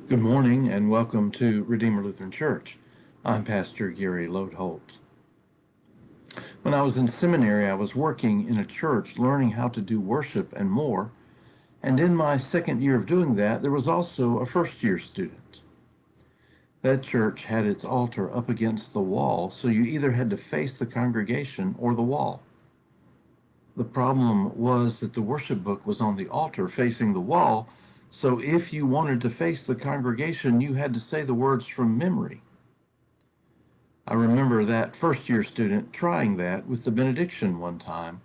Good morning and welcome to Redeemer Lutheran Church. I'm Pastor Gary Lodeholt. When I was in seminary, I was working in a church learning how to do worship and more. And in my second year of doing that, there was also a first-year student. That church had its altar up against the wall, so you either had to face the congregation or the wall. The problem was that the worship book was on the altar facing the wall, so if you wanted to face the congregation, you had to say the words from memory. I remember that first-year student trying that with the benediction one time,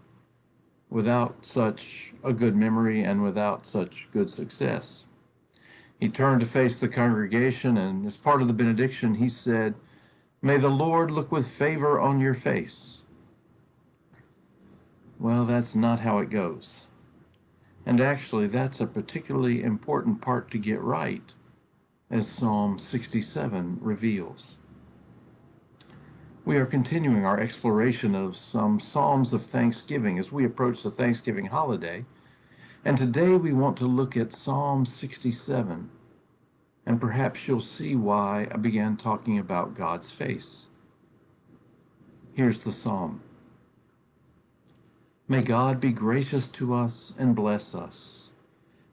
without such a good memory and without such good success. He turned to face the congregation, and as part of the benediction, he said, "May the Lord look with favor on your face." Well, that's not how it goes. And actually, that's a particularly important part to get right, as Psalm 67 reveals. We are continuing our exploration of some Psalms of Thanksgiving as we approach the Thanksgiving holiday, and today we want to look at Psalm 67, and perhaps you'll see why I began talking about God's face. Here's the psalm. May God be gracious to us and bless us,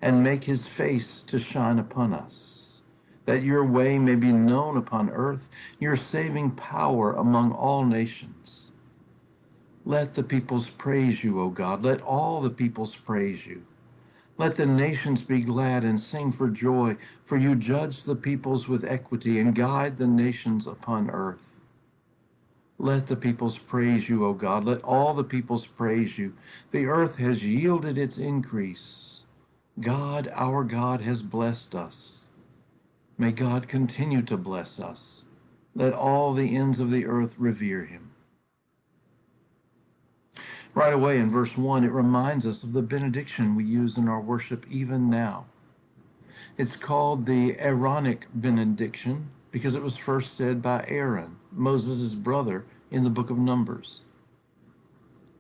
and make his face to shine upon us, that your way may be known upon earth, your saving power among all nations. Let the peoples praise you, O God. Let all the peoples praise you. Let the nations be glad and sing for joy, for you judge the peoples with equity and guide the nations upon earth. Let the peoples praise you, O God. Let all the peoples praise you. The earth has yielded its increase. God, our God, has blessed us. May God continue to bless us. Let all the ends of the earth revere him. Right away in verse 1, it reminds us of the benediction we use in our worship even now. It's called the Aaronic benediction because it was first said by Aaron, Moses' brother, in the book of Numbers.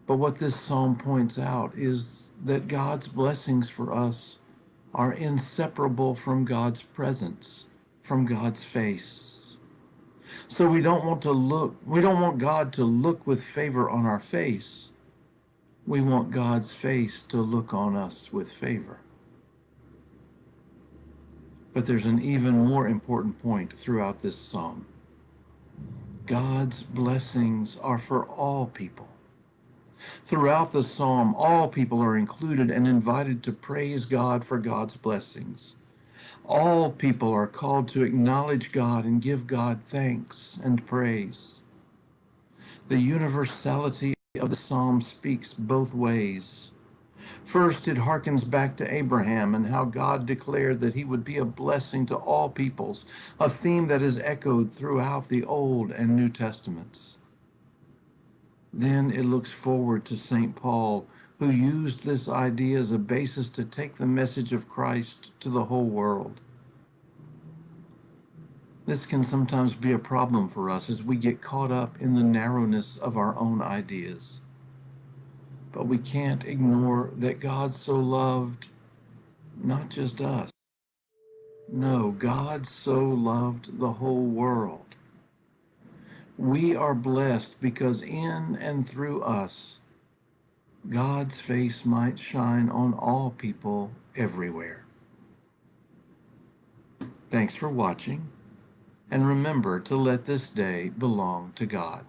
But what this psalm points out is that God's blessings for us are inseparable from God's presence, from God's face. So we don't want God to look with favor on our face. We want God's face to look on us with favor. But there's an even more important point throughout this psalm. God's blessings are for all people. Throughout the psalm, all people are included and invited to praise God for God's blessings. All people are called to acknowledge God and give God thanks and praise. The universality of the psalm speaks both ways. First, it harkens back to Abraham and how God declared that he would be a blessing to all peoples, a theme that is echoed throughout the Old and New Testaments. Then it looks forward to St. Paul, who used this idea as a basis to take the message of Christ to the whole world. This can sometimes be a problem for us as we get caught up in the narrowness of our own ideas. But we can't ignore that God so loved not just us. No, God so loved the whole world. We are blessed because in and through us, God's face might shine on all people everywhere. Thanks for watching, and remember to let this day belong to God.